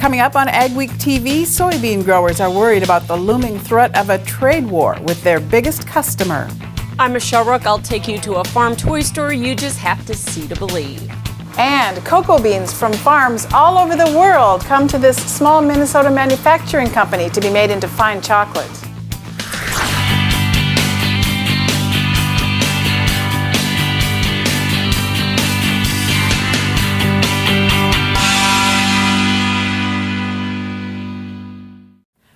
Coming up on AgweekTV, soybean growers are worried about the looming threat of a trade war with their biggest customer. I'm Michelle Rook. I'll take you to a farm toy store you just have to see to believe. And cocoa beans from farms all over the world come to this small Minnesota manufacturing company to be made into fine chocolate.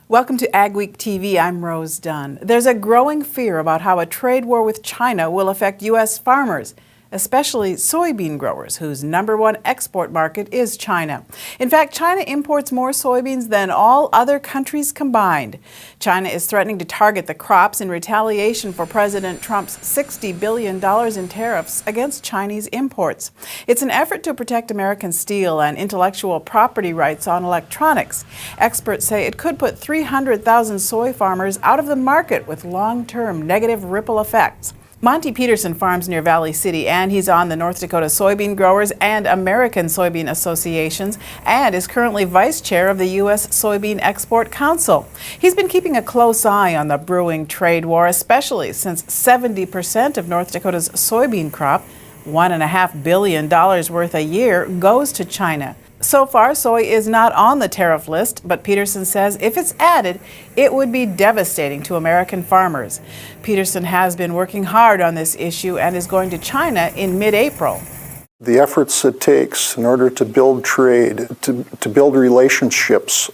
Welcome to AgweekTV. I'm Rose Dunn. There's a growing fear about how a trade war with China will affect U.S. farmers, especially soybean growers, whose #1 export market is China. In fact, China imports more soybeans than all other countries combined. China is threatening to target the crops in retaliation for President Trump's $60 billion in tariffs against Chinese imports. It's an effort to protect American steel and intellectual property rights on electronics. Experts say it could put 300,000 soy farmers out of the market with long-term negative ripple effects. Monty Peterson farms near Valley City, and he's on the North Dakota Soybean Growers and American Soybean Associations and is currently vice chair of the U.S. Soybean Export Council. He's been keeping a close eye on the brewing trade war, especially since 70% of North Dakota's soybean crop, $1.5 billion worth a year, goes to China. So far, soy is not on the tariff list, but Peterson says if it's added, it would be devastating to American farmers. Peterson has been working hard on this issue and is going to China in mid-April. The efforts it takes in order to build trade, to build relationships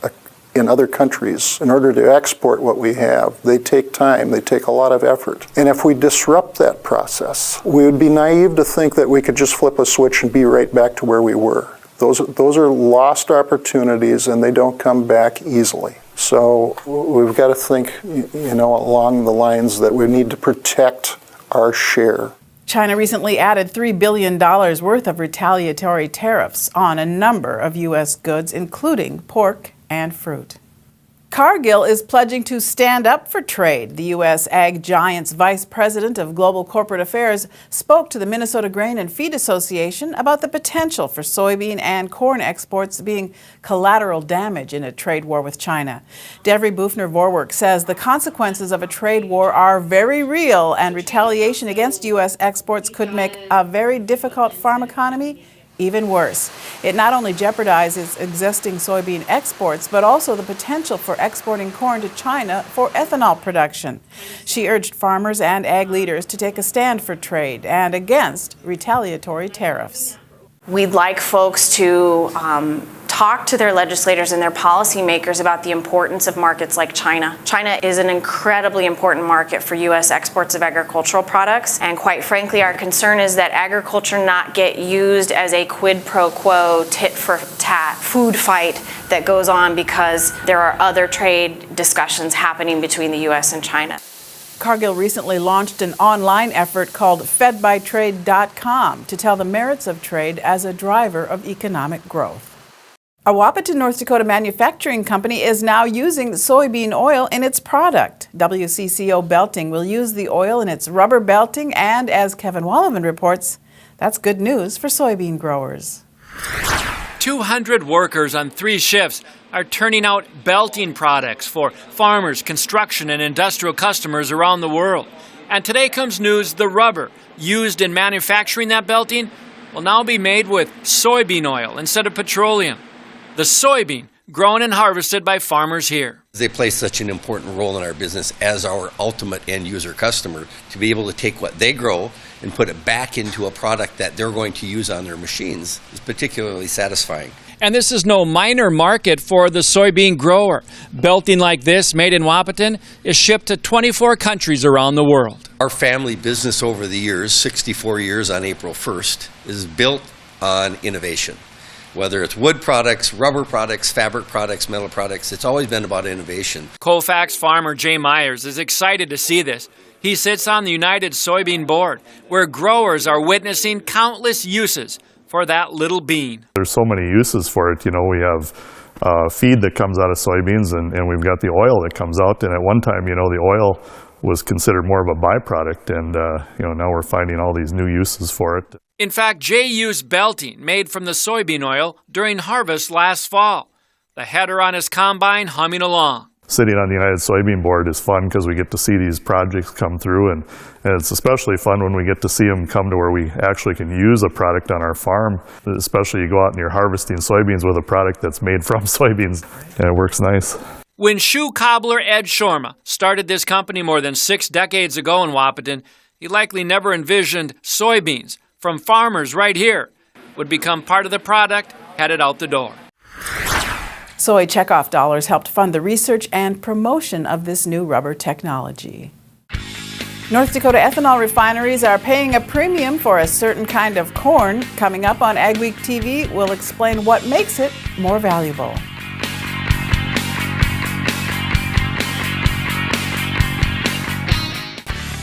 in other countries, in order to export what we have, they take time, they take a lot of effort. And if we disrupt that process, we would be naive to think that we could just flip a switch and be right back to where we were. Those are lost opportunities, and they don't come back easily. So we've got to think, along the lines that we need to protect our share. China recently added $3 billion worth of retaliatory tariffs on a number of U.S. goods, including pork and fruit. Cargill is pledging to stand up for trade. The U.S. ag giant's vice president of global corporate affairs spoke to the Minnesota Grain and Feed Association about the potential for soybean and corn exports being collateral damage in a trade war with China. Devery Bufner-Vorwerk says the consequences of a trade war are very real, and retaliation against U.S. exports could make a very difficult farm economy even worse. It not only jeopardizes existing soybean exports, but also the potential for exporting corn to China for ethanol production. She urged farmers and ag leaders to take a stand for trade and against retaliatory tariffs. We'd like folks to talk to their legislators and their policymakers about the importance of markets like China. China is an incredibly important market for U.S. exports of agricultural products, and quite frankly, our concern is that agriculture not get used as a quid pro quo, tit-for-tat food fight that goes on because there are other trade discussions happening between the U.S. and China. Cargill recently launched an online effort called fedbytrade.com to tell the merits of trade as a driver of economic growth. A Wahpeton, North Dakota manufacturing company is now using soybean oil in its product. WCCO Belting will use the oil in its rubber belting, and as Kevin Wallivan reports, that's good news for soybean growers. 200 workers on 3 shifts are turning out belting products for farmers, construction, and industrial customers around the world. And today comes news the rubber used in manufacturing that belting will now be made with soybean oil instead of petroleum. The soybean grown and harvested by farmers here. They play such an important role in our business as our ultimate end user customer to be able to take what they grow and put it back into a product that they're going to use on their machines is particularly satisfying. And this is no minor market for the soybean grower. Belting like this, made in Wahpeton, is shipped to 24 countries around the world. Our family business over the years, 64 years on April 1st, is built on innovation. Whether it's wood products, rubber products, fabric products, metal products, it's always been about innovation. Colfax farmer Jay Myers is excited to see this. He sits on the United Soybean Board, where growers are witnessing countless uses for that little bean. There's so many uses for it. We have feed that comes out of soybeans, and we've got the oil that comes out. And at one time, the oil was considered more of a byproduct, and now we're finding all these new uses for it. In fact, Jay used belting made from the soybean oil during harvest last fall. the header on his combine humming along. Sitting on the United Soybean Board is fun because we get to see these projects come through, and it's especially fun when we get to see them come to where we actually can use a product on our farm, especially you go out and you're harvesting soybeans with a product that's made from soybeans, and it works nice. When shoe cobbler Ed Shorma started this company more than 6 decades ago in Wahpeton, he likely never envisioned soybeans from farmers right here would become part of the product headed out the door. Soy checkoff dollars helped fund the research and promotion of this new rubber technology. North Dakota ethanol refineries are paying a premium for a certain kind of corn. Coming up on AgweekTV, we'll explain what makes it more valuable.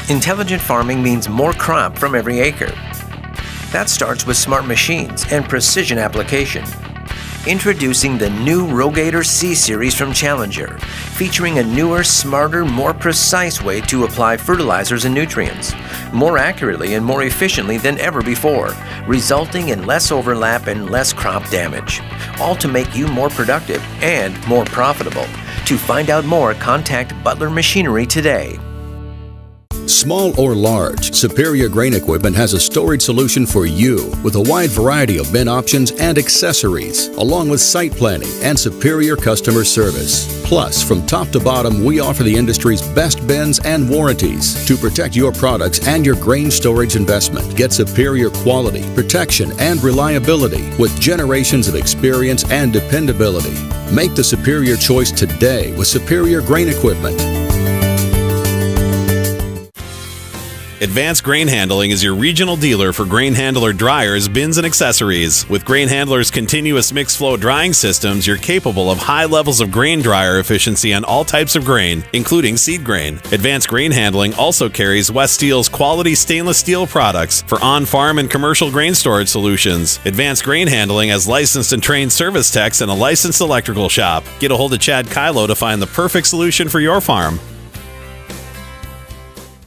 Intelligent farming means more crop from every acre. That starts with smart machines and precision application. Introducing the new Rogator C-Series from Challenger, featuring a newer, smarter, more precise way to apply fertilizers and nutrients, more accurately and more efficiently than ever before, resulting in less overlap and less crop damage, all to make you more productive and more profitable. To find out more, contact Butler Machinery today. Small or large, Superior Grain Equipment has a storage solution for you with a wide variety of bin options and accessories, along with site planning and superior customer service. Plus, from top to bottom, we offer the industry's best bins and warranties to protect your products and your grain storage investment. Get superior quality, protection, and reliability with generations of experience and dependability. Make the superior choice today with Superior Grain Equipment. Advanced Grain Handling is your regional dealer for grain handler dryers, bins, and accessories. With Grain Handler's continuous mixed flow drying systems, you're capable of high levels of grain dryer efficiency on all types of grain, including seed grain. Advanced Grain Handling also carries West Steel's quality stainless steel products for on-farm and commercial grain storage solutions. Advanced Grain Handling has licensed and trained service techs and a licensed electrical shop. Get a hold of Chad Kylo to find the perfect solution for your farm.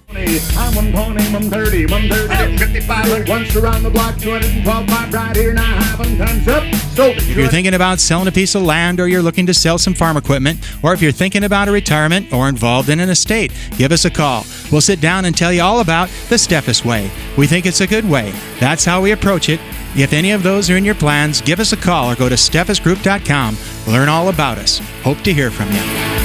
I'm 120, 130, 130, 55, once around the block, 212 pipe right here, now having times up. So if you're thinking about selling a piece of land, or you're looking to sell some farm equipment, or if you're thinking about a retirement or involved in an estate, give us a call. We'll sit down and tell you all about the Steffes way. We think it's a good way. That's how we approach it. If any of those are in your plans, give us a call or go to steffesgroup.com. Learn all about us. Hope to hear from you.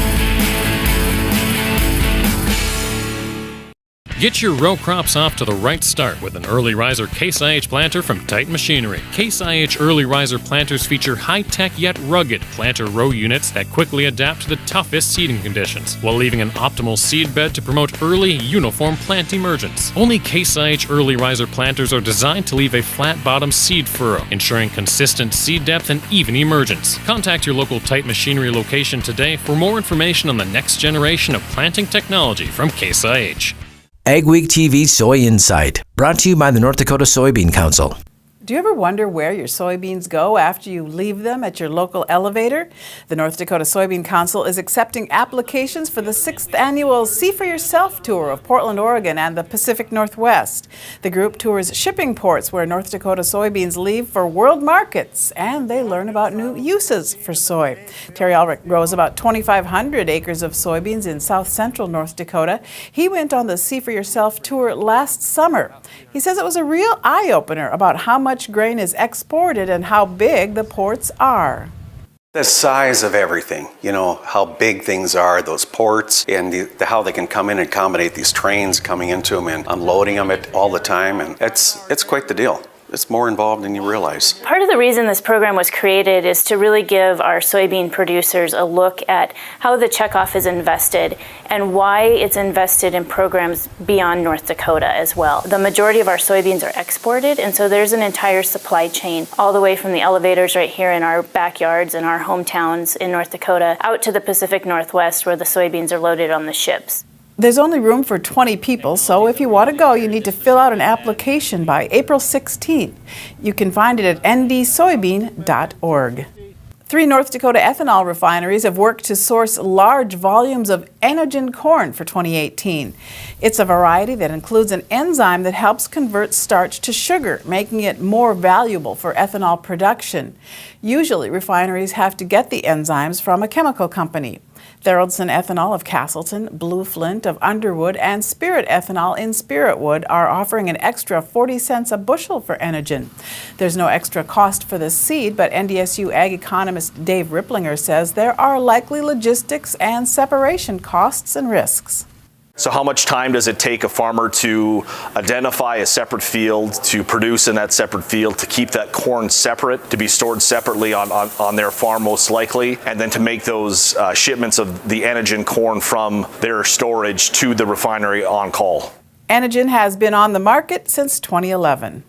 Get your row crops off to the right start with an early riser Case IH planter from Titan Machinery. Case IH early riser planters feature high-tech yet rugged planter row units that quickly adapt to the toughest seeding conditions, while leaving an optimal seed bed to promote early, uniform plant emergence. Only Case IH early riser planters are designed to leave a flat-bottom seed furrow, ensuring consistent seed depth and even emergence. Contact your local Titan Machinery location today for more information on the next generation of planting technology from Case IH. AgweekTV Soy Insight, brought to you by the North Dakota Soybean Council. Do you ever wonder where your soybeans go after you leave them at your local elevator? The North Dakota Soybean Council is accepting applications for the 6th annual See for Yourself tour of Portland, Oregon and the Pacific Northwest. The group tours shipping ports where North Dakota soybeans leave for world markets, and they learn about new uses for soy. Terry Ulrich grows about 2,500 acres of soybeans in south central North Dakota. He went on the See for Yourself tour last summer. He says it was a real eye-opener about how much grain is exported and how big the ports are. The size of everything, you know, how big things are, those ports, and how they can come in and accommodate these trains coming into them and unloading them all the time, and it's quite the deal. It's more involved than you realize. Part of the reason this program was created is to really give our soybean producers a look at how the checkoff is invested and why it's invested in programs beyond North Dakota as well. The majority of our soybeans are exported, and so there's an entire supply chain all the way from the elevators right here in our backyards and our hometowns in North Dakota out to the Pacific Northwest where the soybeans are loaded on the ships. There's only room for 20 people, so if you want to go, you need to fill out an application by April 16th. You can find it at ndsoybean.org. 3 North Dakota ethanol refineries have worked to source large volumes of Enogen corn for 2018. It's a variety that includes an enzyme that helps convert starch to sugar, making it more valuable for ethanol production. Usually, refineries have to get the enzymes from a chemical company. Tharaldson Ethanol of Castleton, Blue Flint of Underwood, and Spirit Ethanol in Spiritwood are offering an extra 40 cents a bushel for Enogen. There's no extra cost for the seed, but NDSU ag economist Dave Ripplinger says there are likely logistics and separation costs and risks. So how much time does it take a farmer to identify a separate field, to produce in that separate field, to keep that corn separate, to be stored separately on their farm most likely, and then to make those shipments of the Enogen corn from their storage to the refinery on call? Enogen has been on the market since 2011.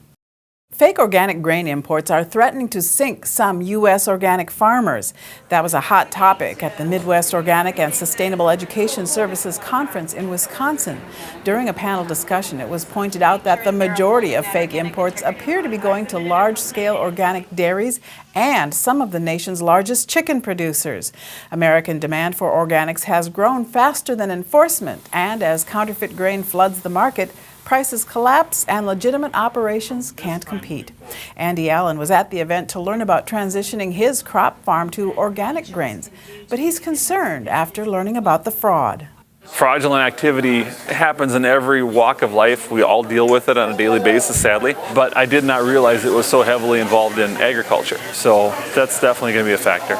Fake organic grain imports are threatening to sink some U.S. organic farmers. That was a hot topic at the Midwest Organic and Sustainable Education Services Conference in Wisconsin. During a panel discussion, it was pointed out that the majority of fake imports appear to be going to large-scale organic dairies and some of the nation's largest chicken producers. American demand for organics has grown faster than enforcement, and as counterfeit grain floods the market, prices collapse and legitimate operations can't compete. Andy Allen was at the event to learn about transitioning his crop farm to organic grains, but he's concerned after learning about the fraud. Fraudulent activity happens in every walk of life. We all deal with it on a daily basis, sadly, but I did not realize it was so heavily involved in agriculture. So that's definitely going to be a factor.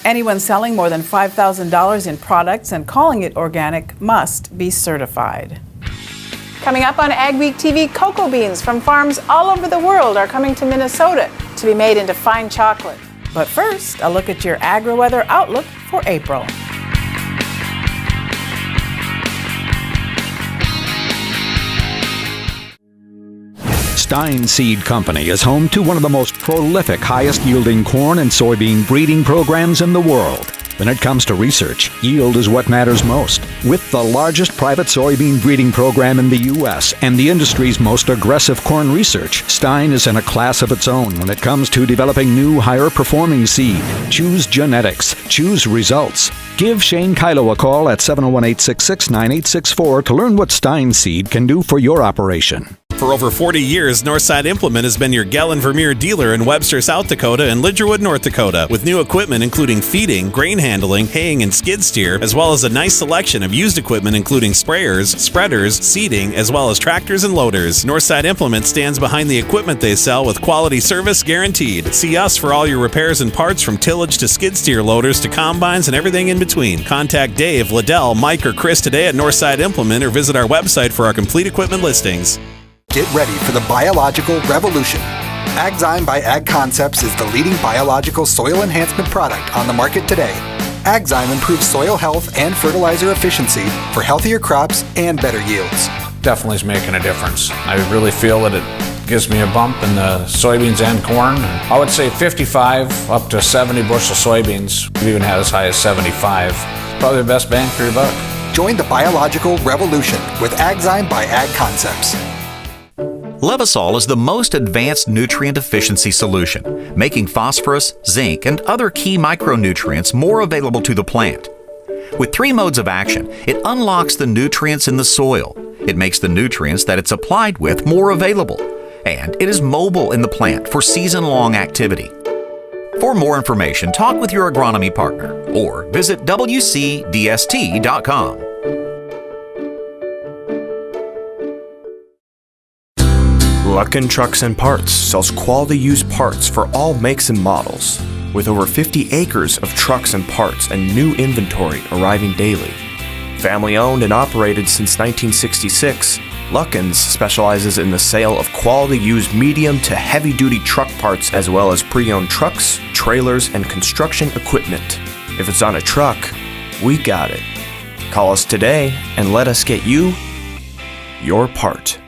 Anyone selling more than $5,000 in products and calling it organic must be certified. Coming up on Ag Week TV, cocoa beans from farms all over the world are coming to Minnesota to be made into fine chocolate. But first, a look at your agri-weather outlook for April. Stein Seed Company is home to one of the most prolific, highest-yielding corn and soybean breeding programs in the world. When it comes to research, yield is what matters most. With the largest private soybean breeding program in the U.S. and the industry's most aggressive corn research, Stein is in a class of its own when it comes to developing new, higher-performing seed. Choose genetics. Choose results. Give Shane Kylo a call at 701-866-9864 to learn what Stein Seed can do for your operation. For over 40 years, Northside Implement has been your Gellin Vermeer dealer in Webster, South Dakota and Lidgerwood, North Dakota, with new equipment including feeding, grain handling, haying, and skid steer, as well as a nice selection of used equipment including sprayers, spreaders, seeding, as well as tractors and loaders. Northside Implement stands behind the equipment they sell with quality service guaranteed. See us for all your repairs and parts from tillage to skid steer loaders to combines and everything in between. Contact Dave, Liddell, Mike, or Chris today at Northside Implement or visit our website for our complete equipment listings. Get ready for the biological revolution. Agzyme by Ag Concepts is the leading biological soil enhancement product on the market today. Agzyme improves soil health and fertilizer efficiency for healthier crops and better yields. Definitely is making a difference. I really feel that it gives me a bump in the soybeans and corn. I would say 55 up to 70 bushel soybeans. We've even had as high as 75. Probably the best bang for your buck. Join the biological revolution with Agzyme by Ag Concepts. Levosol is the most advanced nutrient efficiency solution, making phosphorus, zinc, and other key micronutrients more available to the plant. With 3 modes of action, it unlocks the nutrients in the soil. It makes the nutrients that it's applied with more available, and it is mobile in the plant for season-long activity. For more information, talk with your agronomy partner or visit wcdst.com. Luckin Trucks and Parts sells quality used parts for all makes and models, with over 50 acres of trucks and parts and new inventory arriving daily. Family owned and operated since 1966, Luckin's specializes in the sale of quality used medium to heavy duty truck parts as well as pre-owned trucks, trailers, and construction equipment. If it's on a truck, we got it. Call us today and let us get you your part.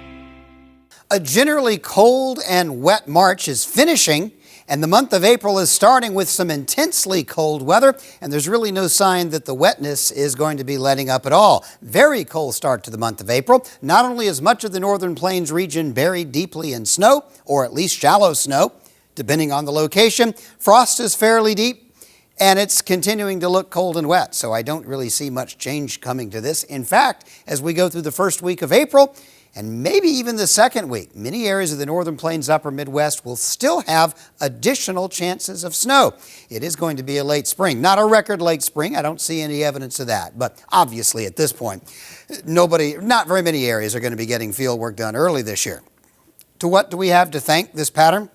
A generally cold and wet March is finishing, and the month of April is starting with some intensely cold weather, and there's really no sign that the wetness is going to be letting up at all. Very cold start to the month of April. Not only is much of the Northern Plains region buried deeply in snow, or at least shallow snow, depending on the location, frost is fairly deep. And it's continuing to look cold and wet, so I don't really see much change coming to this. In fact, as we go through the first week of April, and maybe even the second week, many areas of the Northern Plains, Upper Midwest will still have additional chances of snow. It is going to be a late spring. Not a record late spring. I don't see any evidence of that. But obviously at this point, not very many areas are going to be getting field work done early this year. To what do we have to thank this pattern?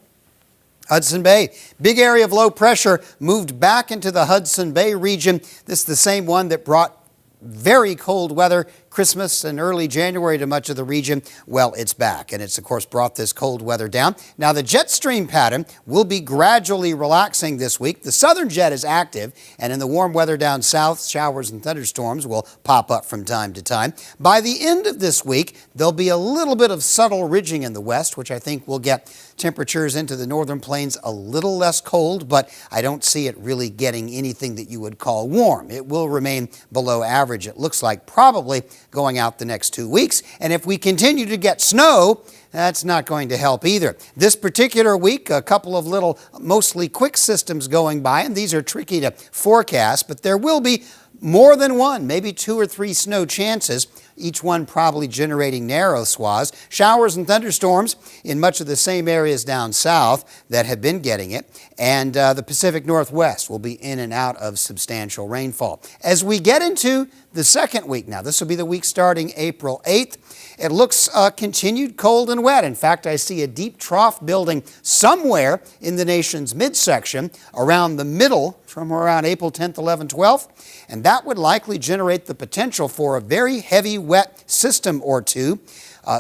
Hudson Bay. Big area of low pressure moved back into the Hudson Bay region. This is the same one that brought very cold weather Christmas and early January to much of the region. Well, it's back, and it's, of course, brought this cold weather down. Now, the jet stream pattern will be gradually relaxing this week. The southern jet is active, and in the warm weather down south, showers and thunderstorms will pop up from time to time. By the end of this week, there'll be a little bit of subtle ridging in the west, which I think will get temperatures into the northern plains a little less cold, but I don't see it really getting anything that you would call warm. It will remain below average, it looks like, probably going out the next 2 weeks. And if we continue to get snow, that's not going to help either. This particular week, a couple of little, mostly quick systems going by, and these are tricky to forecast, but there will be more than one, maybe 2 or 3 snow chances, each one probably generating narrow swaths. Showers and thunderstorms in much of the same areas down south that have been getting it, and the Pacific Northwest will be in and out of substantial rainfall. As we get into the second week now, this will be the week starting April 8th, it looks continued cold and wet. In fact, I see a deep trough building somewhere in the nation's midsection around the middle, from around April 10th, 11th, 12th, and that would likely generate the potential for a very heavy wet system or two.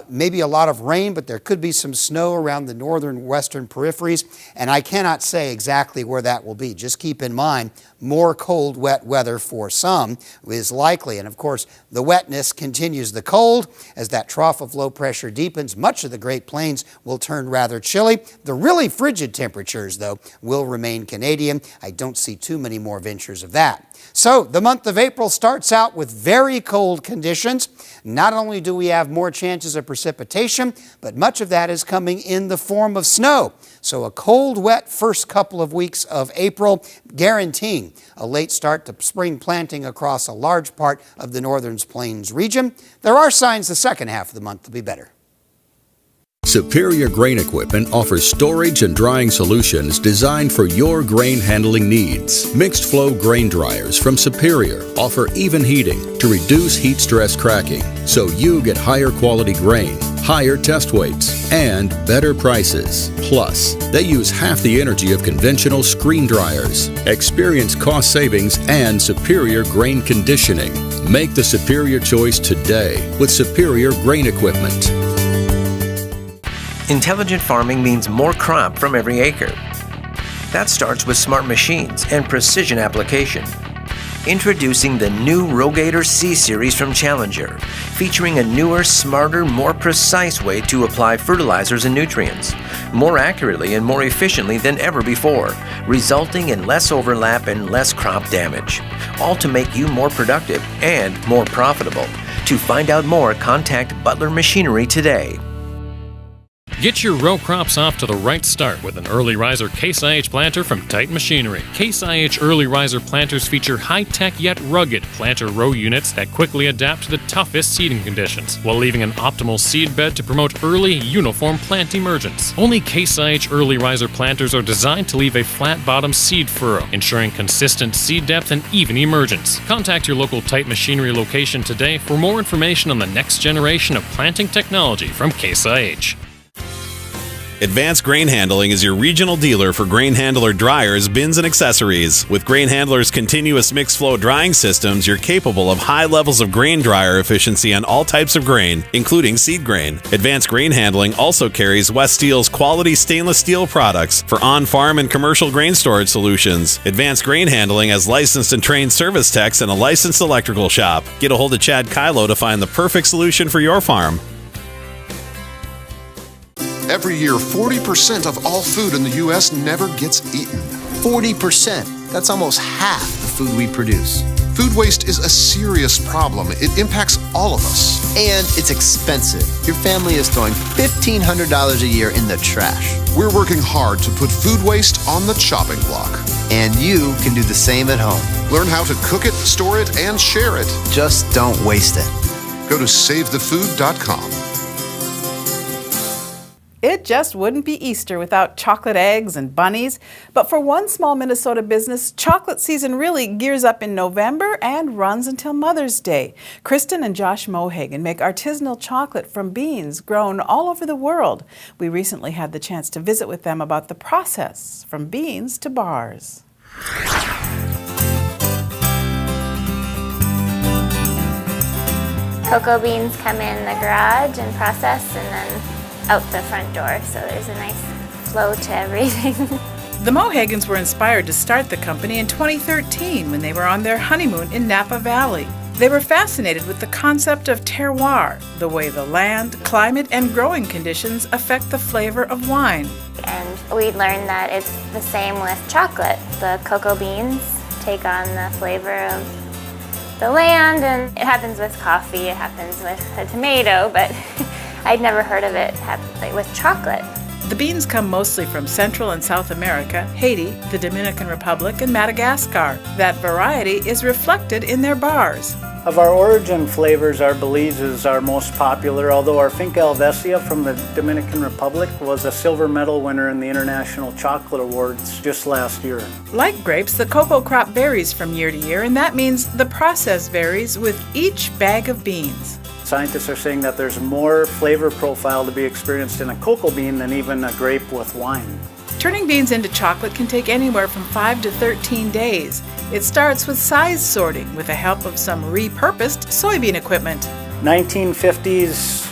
Maybe a lot of rain, but there could be some snow around the northern western peripheries, and I cannot say exactly where that will be. Just keep in mind, more cold, wet weather for some is likely, and of course, the wetness continues the cold. As that trough of low pressure deepens, much of the Great Plains will turn rather chilly. The really frigid temperatures, though, will remain Canadian. I don't see too many more ventures of that. So the month of April starts out with very cold conditions. Not only do we have more chances of precipitation, but much of that is coming in the form of snow. So a cold, wet first couple of weeks of April, guaranteeing a late start to spring planting across a large part of the Northern Plains region. There are signs the second half of the month will be better. Superior Grain Equipment offers storage and drying solutions designed for your grain handling needs. Mixed flow grain dryers from Superior offer even heating to reduce heat stress cracking, so you get higher quality grain, higher test weights, and better prices. Plus, they use half the energy of conventional screen dryers. Experience cost savings and superior grain conditioning. Make the superior choice today with Superior Grain Equipment. Intelligent farming means more crop from every acre. That starts with smart machines and precision application. Introducing the new Rogator C-Series from Challenger, featuring a newer, smarter, more precise way to apply fertilizers and nutrients, more accurately and more efficiently than ever before, resulting in less overlap and less crop damage, all to make you more productive and more profitable. To find out more, contact Butler Machinery today. Get your row crops off to the right start with an early riser Case IH planter from Titan Machinery. Case IH early riser planters feature high-tech yet rugged planter row units that quickly adapt to the toughest seeding conditions, while leaving an optimal seed bed to promote early, uniform plant emergence. Only Case IH early riser planters are designed to leave a flat-bottom seed furrow, ensuring consistent seed depth and even emergence. Contact your local Titan Machinery location today for more information on the next generation of planting technology from Case IH. Advanced Grain Handling is your regional dealer for grain handler dryers, bins, and accessories. With Grain Handler's continuous mixed flow drying systems, you're capable of high levels of grain dryer efficiency on all types of grain, including seed grain. Advanced Grain Handling also carries West Steel's quality stainless steel products for on-farm and commercial grain storage solutions. Advanced Grain Handling has licensed and trained service techs and a licensed electrical shop. Get a hold of Chad Kylo to find the perfect solution for your farm. Every year, 40% of all food in the U.S. never gets eaten. 40%. That's almost half the food we produce. Food waste is a serious problem. It impacts all of us. And it's expensive. Your family is throwing $1,500 a year in the trash. We're working hard to put food waste on the chopping block. And you can do the same at home. Learn how to cook it, store it, and share it. Just don't waste it. Go to savethefood.com. It just wouldn't be Easter without chocolate eggs and bunnies. But for one small Minnesota business, chocolate season really gears up in November and runs until Mother's Day. Kristen and Josh Mohagan make artisanal chocolate from beans grown all over the world. We recently had the chance to visit with them about the process from beans to bars. Cocoa beans come in the garage and process and then out the front door, so there's a nice flow to everything. The Mohagans were inspired to start the company in 2013 when they were on their honeymoon in Napa Valley. They were fascinated with the concept of terroir, the way the land, climate, and growing conditions affect the flavor of wine. And we learned that it's the same with chocolate. The cocoa beans take on the flavor of the land, and it happens with coffee, it happens with a tomato, but I'd never heard of it happening with chocolate. The beans come mostly from Central and South America, Haiti, the Dominican Republic, and Madagascar. That variety is reflected in their bars. Of our origin flavors, our Belize is our most popular, although our Finca Helvetia from the Dominican Republic was a silver medal winner in the International Chocolate Awards just last year. Like grapes, the cocoa crop varies from year to year, and that means the process varies with each bag of beans. Scientists are saying that there's more flavor profile to be experienced in a cocoa bean than even a grape with wine. Turning beans into chocolate can take anywhere from 5 to 13 days. It starts with size sorting with the help of some repurposed soybean equipment. 1950s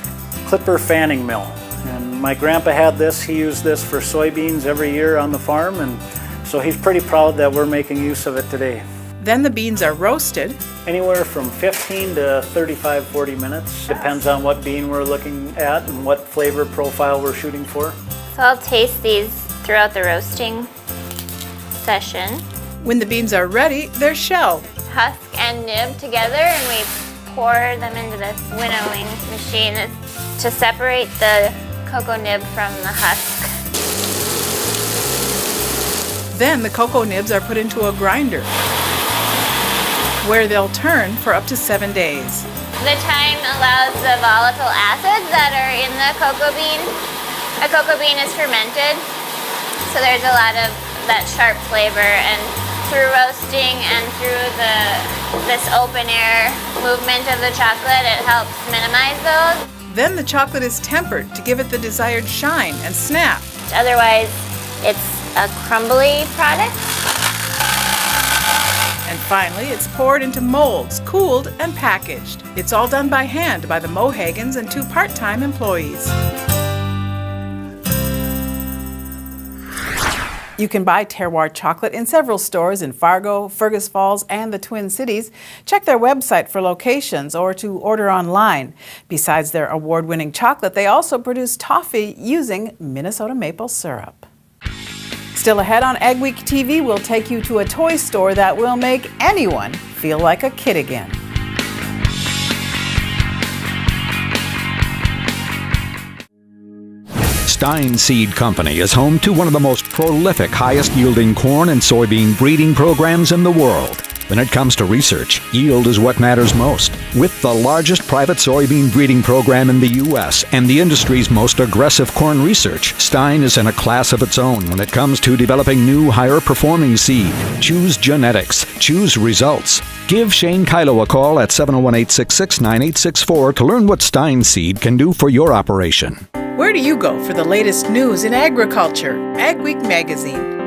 clipper fanning mill. And my grandpa had this. He used this for soybeans every year on the farm, and so he's pretty proud that we're making use of it today. Then the beans are roasted. Anywhere from 15 to 35, 40 minutes. Depends on what bean we're looking at and what flavor profile we're shooting for. So I'll taste these throughout the roasting session. When the beans are ready, they're shelled. Husk and nib together, and we pour them into this winnowing machine to separate the cocoa nib from the husk. Then the cocoa nibs are put into a grinder, where they'll turn for up to 7 days. The time allows the volatile acids that are in the cocoa bean. A cocoa bean is fermented, so there's a lot of that sharp flavor, and through roasting and through this open air movement of the chocolate, it helps minimize those. Then the chocolate is tempered to give it the desired shine and snap. Otherwise, it's a crumbly product. And finally, it's poured into molds, cooled, and packaged. It's all done by hand by the Mohagans and 2 part-time employees. You can buy terroir chocolate in several stores in Fargo, Fergus Falls, and the Twin Cities. Check their website for locations or to order online. Besides their award-winning chocolate, they also produce toffee using Minnesota maple syrup. Still ahead on AgweekTV, we'll take you to a toy store that will make anyone feel like a kid again. Stein Seed Company is home to one of the most prolific, highest-yielding corn and soybean breeding programs in the world. When it comes to research, yield is what matters most. With the largest private soybean breeding program in the U.S. and the industry's most aggressive corn research, Stein is in a class of its own when it comes to developing new, higher-performing seed. Choose genetics. Choose results. Give Shane Kylo a call at 701-866-9864 to learn what Stein Seed can do for your operation. Where do you go for the latest news in agriculture? AgWeek magazine.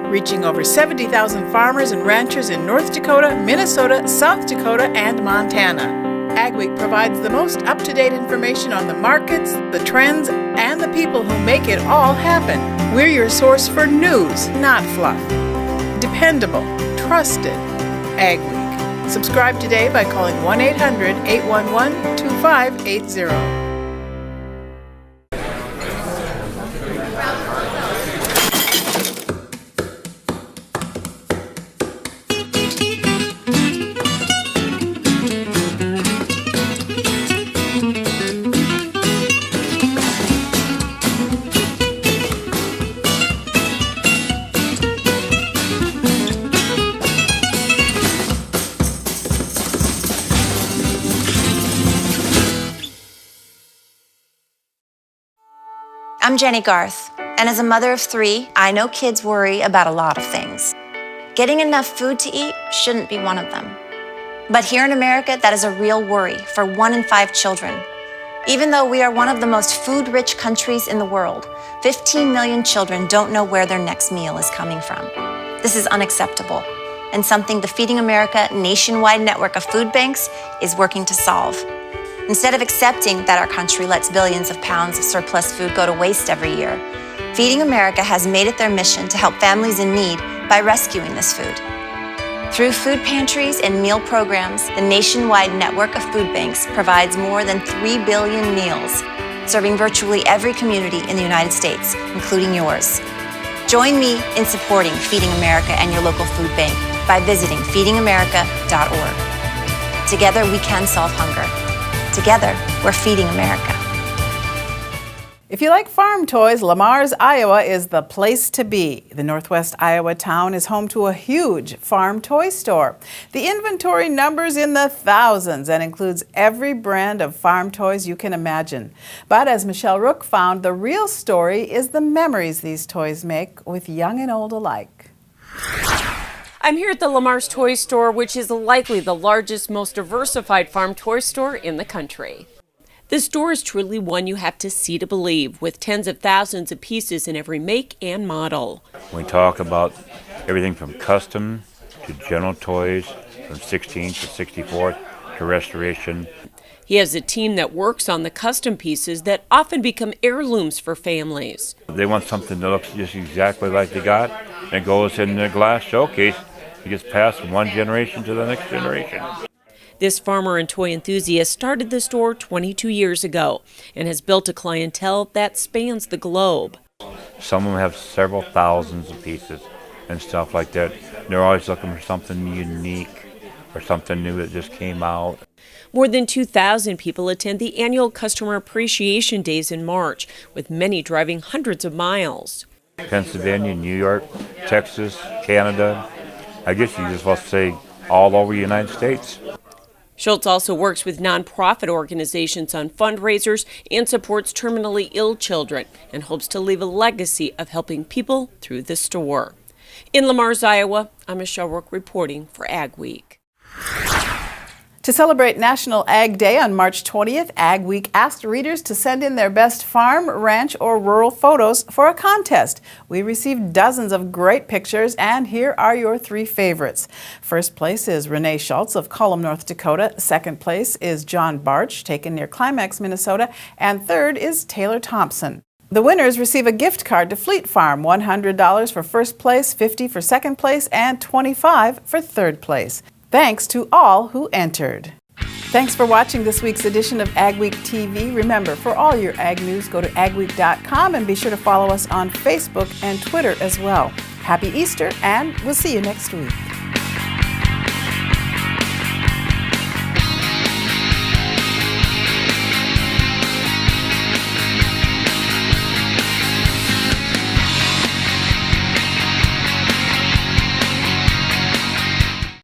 Reaching over 70,000 farmers and ranchers in North Dakota, Minnesota, South Dakota, and Montana. AgWeek provides the most up-to-date information on the markets, the trends, and the people who make it all happen. We're your source for news, not fluff. Dependable, trusted. AgWeek. Subscribe today by calling 1-800-811-2580. I'm Jenny Garth, and as a mother of 3, I know kids worry about a lot of things. Getting enough food to eat shouldn't be one of them. But here in America, that is a real worry for 1 in 5 children. Even though we are one of the most food-rich countries in the world, 15 million children don't know where their next meal is coming from. This is unacceptable, and something the Feeding America nationwide network of food banks is working to solve. Instead of accepting that our country lets billions of pounds of surplus food go to waste every year, Feeding America has made it their mission to help families in need by rescuing this food. Through food pantries and meal programs, the nationwide network of food banks provides more than 3 billion meals, serving virtually every community in the United States, including yours. Join me in supporting Feeding America and your local food bank by visiting feedingamerica.org. Together we can solve hunger. Together, we're Feeding America. If you like farm toys, Lamar's, Iowa is the place to be. The Northwest Iowa town is home to a huge farm toy store. The inventory numbers in the thousands and includes every brand of farm toys you can imagine. But as Michelle Rook found, the real story is the memories these toys make with young and old alike. I'm here at the Lamar's Toy Store, which is likely the largest, most diversified farm toy store in the country. The store is truly one you have to see to believe, with tens of thousands of pieces in every make and model. We talk about everything from custom to general toys, from 16 to 64 to restoration. He has a team that works on the custom pieces that often become heirlooms for families. They want something that looks just exactly like they got, and it goes in the glass showcase. It gets passed from one generation to the next generation. This farmer and toy enthusiast started the store 22 years ago and has built a clientele that spans the globe. Some of them have several thousands of pieces and stuff like that. They're always looking for something unique or something new that just came out. More than 2,000 people attend the annual Customer Appreciation Days in March, with many driving hundreds of miles. Pennsylvania, New York, Texas, Canada, I guess you just want to say all over the United States. Schultz also works with nonprofit organizations on fundraisers and supports terminally ill children and hopes to leave a legacy of helping people through the store. In Lamar's, Iowa, I'm Michelle Rook reporting for Ag Week. To celebrate National Ag Day on March 20th, Ag Week asked readers to send in their best farm, ranch, or rural photos for a contest. We received dozens of great pictures, and here are your 3 favorites. First place is Renee Schultz of Cullum, North Dakota. Second place is John Barch, taken near Climax, Minnesota. And third is Taylor Thompson. The winners receive a gift card to Fleet Farm, $100 for first place, $50 for second place, and $25 for third place. Thanks to all who entered. Thanks for watching this week's edition of Ag Week TV. Remember, for all your ag news, go to agweek.com and be sure to follow us on Facebook and Twitter as well. Happy Easter, and we'll see you next week.